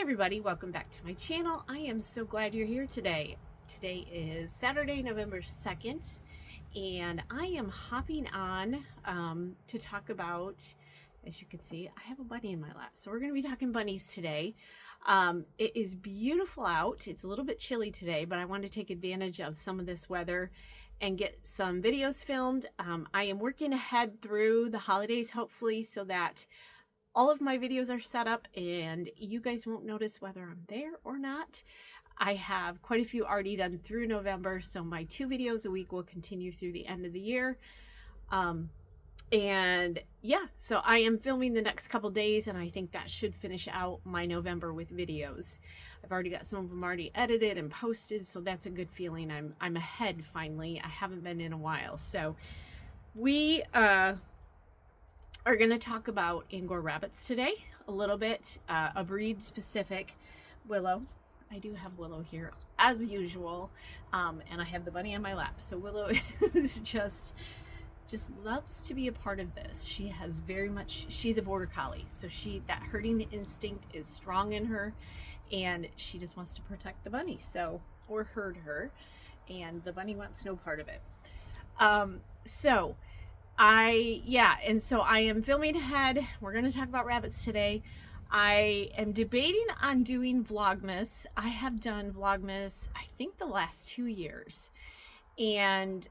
everybody, welcome back to my channel. I am so glad you're here today. Today is Saturday, November 2nd, and I am hopping on to talk about, as you can see, I have a bunny in my lap. So we're going to be talking bunnies today. It is beautiful out. It's a little bit chilly today, but I want to take advantage of some of this weather and get some videos filmed. I am working ahead through the holidays, hopefully, so that all of my videos are set up and you guys won't notice whether I'm there or not. I have quite a few already done through November, so my 2 videos a week will continue through the end of the year. And yeah, so I am filming the next couple days, and I think that should finish out my November with videos. I've already got some of them already edited and posted, so that's a good feeling. I'm ahead finally. I haven't been in a while. So we are going to talk about Angora rabbits today a little bit, a breed specific. Willow, I do have Willow here as usual, and I have the bunny on my lap, so Willow is just loves to be a part of this. She has very much, she's a border collie, so that herding instinct is strong in her, and she just wants to protect the bunny, or herd her, and the bunny wants no part of it. So I am filming ahead. We're going to talk about rabbits today. I am debating on doing Vlogmas. I have done Vlogmas, I think, the last 2 years. And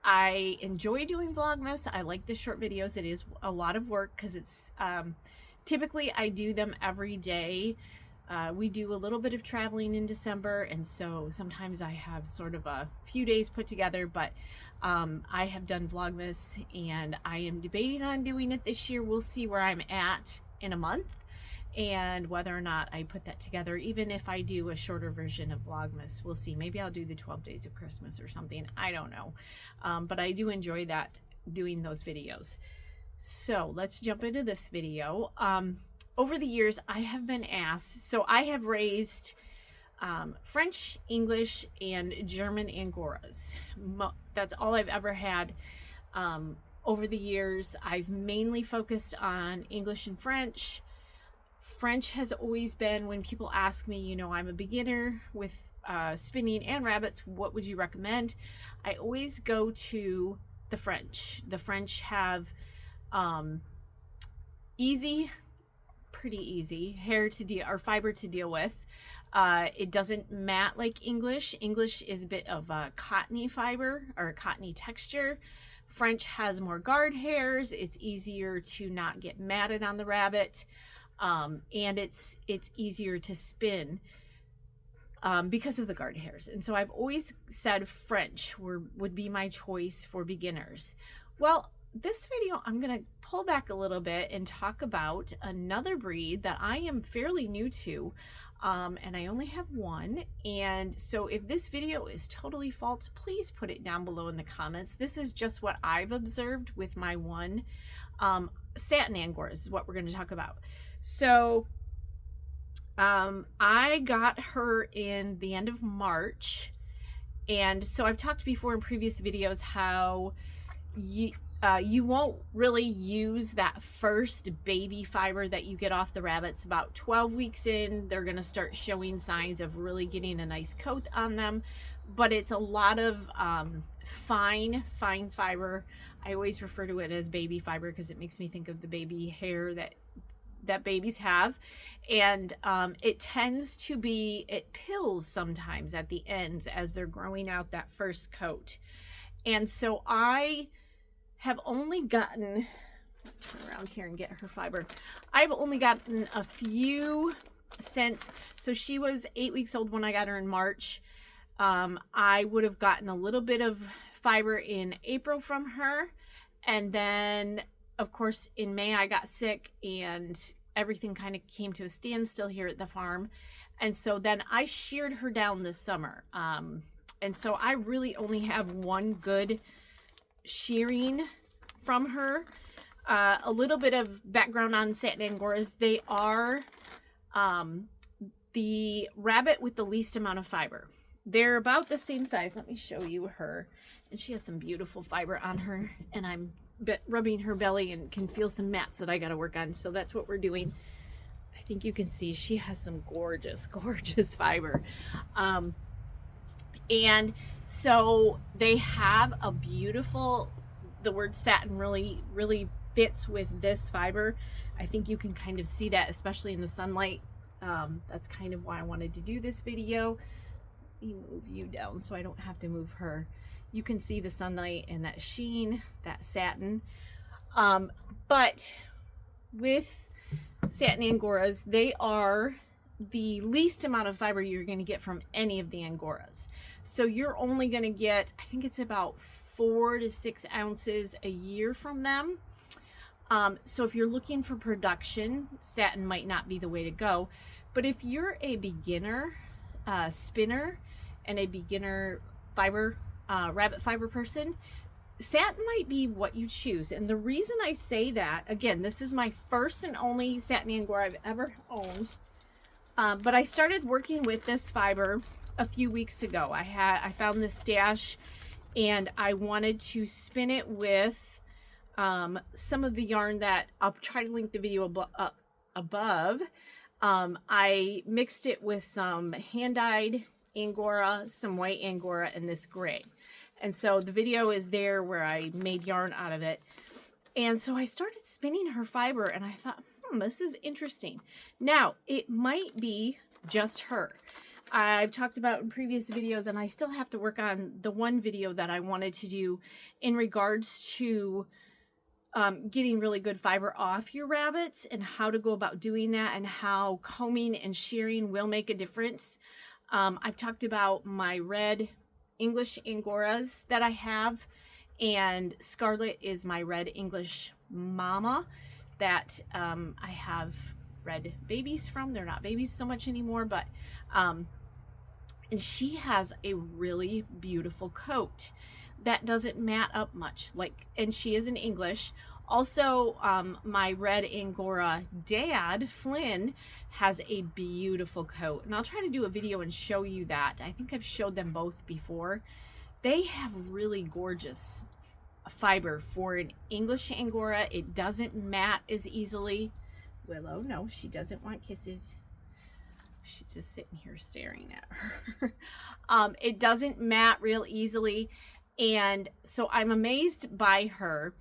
I enjoy doing Vlogmas. I like the short videos. It is a lot of work because it's typically I do them every day. We do a little bit of traveling in December, and so sometimes I have sort of a few days put together, but I have done Vlogmas, and I am debating on doing it this year. We'll see where I'm at in a month and whether or not I put that together. Even if I do a shorter version of Vlogmas, we'll see. Maybe I'll do the 12 days of Christmas or something. I don't know. But I do enjoy doing those videos. So let's jump into this video. Over the years, I have been asked, so I have raised French, English, and German Angoras. That's all I've ever had. Over the years, I've mainly focused on English and French. French has always been, when people ask me, I'm a beginner with spinning and rabbits, what would you recommend? I always go to the French. The French have pretty easy hair to deal, or fiber to deal with. It doesn't mat like English. English is a bit of a cottony fiber or a cottony texture. French has more guard hairs. It's easier to not get matted on the rabbit, and it's easier to spin because of the guard hairs. And so I've always said French would be my choice for beginners. Well, this video, I'm going to pull back a little bit and talk about another breed that I am fairly new to, and I only have one. And so if this video is totally false, please put it down below in the comments. This is just what I've observed with my one. Satin Angora is what we're going to talk about. So I got her in the end of March, and so I've talked before in previous videos how you won't really use that first baby fiber that you get off the rabbits. About 12 weeks in, they're going to start showing signs of really getting a nice coat on them, but it's a lot of fine fiber. I always refer to it as baby fiber because it makes me think of the baby hair that babies have, and it tends to be, it pills sometimes at the ends as they're growing out that first coat. And so I have only gotten, turn around here and get her fiber. I've only gotten a few since, so she was 8 weeks old when I got her in March. I would have gotten a little bit of fiber in April from her, and then of course in May I got sick and everything kind of came to a standstill here at the farm, and so then I sheared her down this summer, and so I really only have one good shearing from her. A little bit of background on Satin Angoras. They are the rabbit with the least amount of fiber. They're about the same size. Let me show you her. And she has some beautiful fiber on her, and I'm rubbing her belly and can feel some mats that I got to work on. So that's what we're doing. I think you can see she has some gorgeous, gorgeous fiber. And so they have a beautiful, the word satin really, really fits with this fiber. I think you can kind of see that, especially in the sunlight. That's kind of why I wanted to do this video. Let me move you down so I don't have to move her. You can see the sunlight and that sheen, that satin. But with satin Angoras, they are the least amount of fiber you're going to get from any of the Angoras. So you're only going to get, I think it's about 4 to 6 ounces a year from them. So if you're looking for production, satin might not be the way to go. But if you're a beginner spinner and a beginner fiber, rabbit fiber person, satin might be what you choose. And the reason I say that, again, this is my first and only satin Angora I've ever owned. But I started working with this fiber a few weeks ago. I found this stash and I wanted to spin it with some of the yarn that I'll try to link the video above. I mixed it with some hand-dyed Angora, some white Angora, and this gray. And so the video is there where I made yarn out of it. And so I started spinning her fiber and I thought, this is interesting. Now, it might be just her. I've talked about in previous videos, and I still have to work on the one video that I wanted to do in regards to getting really good fiber off your rabbits and how to go about doing that and how combing and shearing will make a difference. I've talked about my red English Angoras that I have, and Scarlet is my red English mama that I have red babies from. They're not babies so much anymore, but and she has a really beautiful coat that doesn't mat up much, and she is in English. Also, my red Angora dad, Flynn, has a beautiful coat, and I'll try to do a video and show you that. I think I've showed them both before. They have really gorgeous fiber for an English Angora. It doesn't mat as easily. Willow, no, she doesn't want kisses. She's just sitting here staring at her. It doesn't mat real easily, and so I'm amazed by her.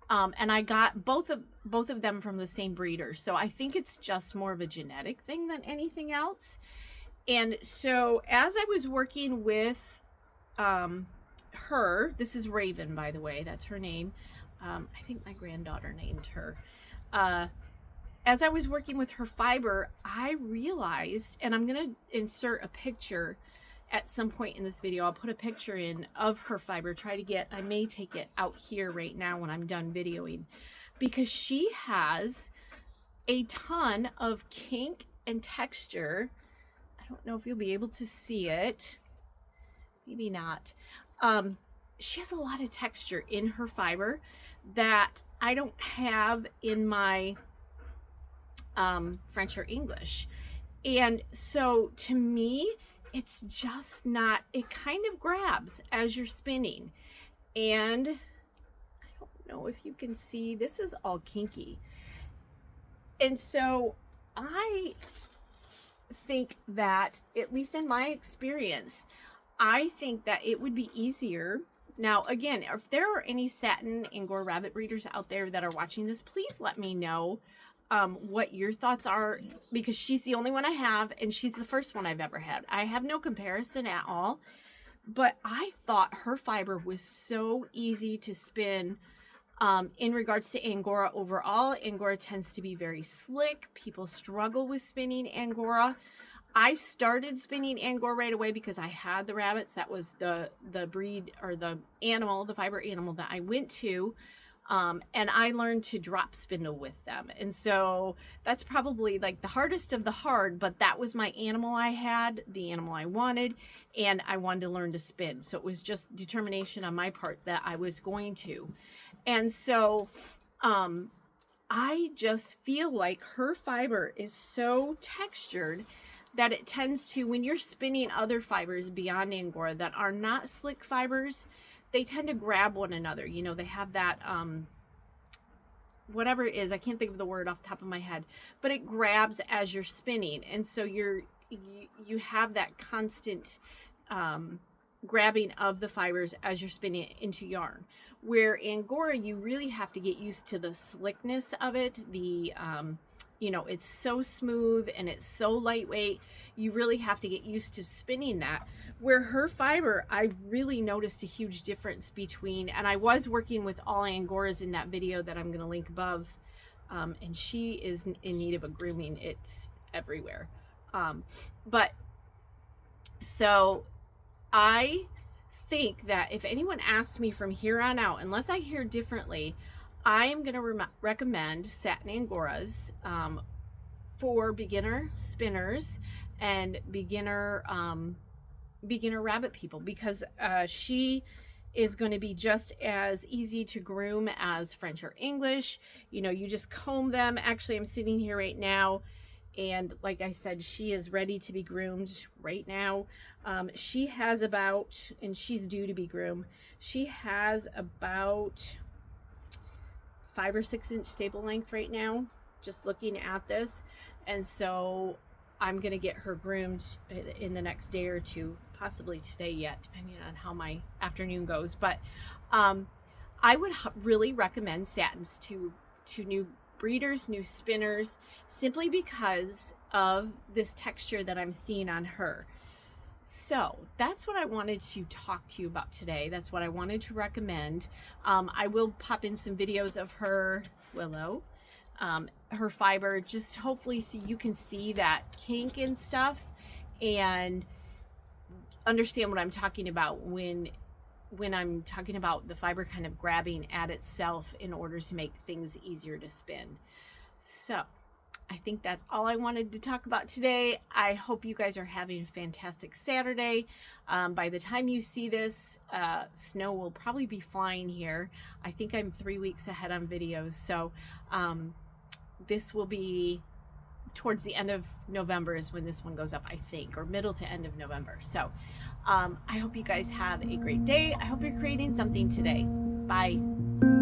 And I got both of them from the same breeder, so I think it's just more of a genetic thing than anything else. And so as I was working with her, this is Raven, by the way, that's her name. I think my granddaughter named her. As I was working with her fiber, I realized, and I'm going to insert a picture at some point in this video. I'll put a picture in of her fiber, I may take it out here right now when I'm done videoing, because she has a ton of kink and texture. I don't know if you'll be able to see it. Maybe not. She has a lot of texture in her fiber that I don't have in my French or English. And so to me, it's just not, it kind of grabs as you're spinning. And I don't know if you can see, this is all kinky. And so I think that, at least in my experience, I think that it would be easier. Now, again, if there are any satin Angora rabbit breeders out there that are watching this, please let me know what your thoughts are, because she's the only one I have, and she's the first one I've ever had. I have no comparison at all, but I thought her fiber was so easy to spin. In regards to Angora overall, Angora tends to be very slick. People struggle with spinning Angora. I started spinning Angora right away because I had the rabbits. That was the breed, or the animal, the fiber animal that I went to. And I learned to drop spindle with them. And so that's probably like the hardest of the hard, but that was my animal I had, the animal I wanted, and I wanted to learn to spin. So it was just determination on my part that I was going to. And so I just feel like her fiber is so textured that it tends to, when you're spinning other fibers beyond Angora that are not slick fibers, they tend to grab one another. You know, they have that whatever it is, I can't think of the word off the top of my head, but it grabs as you're spinning. And so you have that constant grabbing of the fibers as you're spinning it into yarn. Where Angora, you really have to get used to the slickness of it. The you know, it's so smooth and it's so lightweight. You really have to get used to spinning that. Where her fiber, I really noticed a huge difference between, and I was working with all Angoras in that video that I'm going to link above, and she is in need of a grooming. It's everywhere. But so I think that if anyone asks me from here on out, unless I hear differently, I am going to recommend Satin Angoras for beginner spinners and beginner rabbit people, because she is going to be just as easy to groom as French or English. You know, you just comb them. Actually, I'm sitting here right now, and like I said, she is ready to be groomed right now. She has about, and she's due to be groomed, she has about 5 or 6 inch staple length right now, just looking at this. And so I'm going to get her groomed in the next day or two, possibly today yet, depending on how my afternoon goes. But I would really recommend satins to new breeders, new spinners, simply because of this texture that I'm seeing on her. So that's what I wanted to talk to you about today. That's what I wanted to recommend. I will pop in some videos of her Willow, her fiber, just hopefully so you can see that kink and stuff and understand what I'm talking about when I'm talking about the fiber kind of grabbing at itself in order to make things easier to spin. So I think that's all I wanted to talk about today. I hope you guys are having a fantastic Saturday. By the time you see this, snow will probably be flying here. I think I'm 3 weeks ahead on videos. So this will be towards the end of November is when this one goes up, I think, or middle to end of November. So I hope you guys have a great day. I hope you're creating something today. Bye.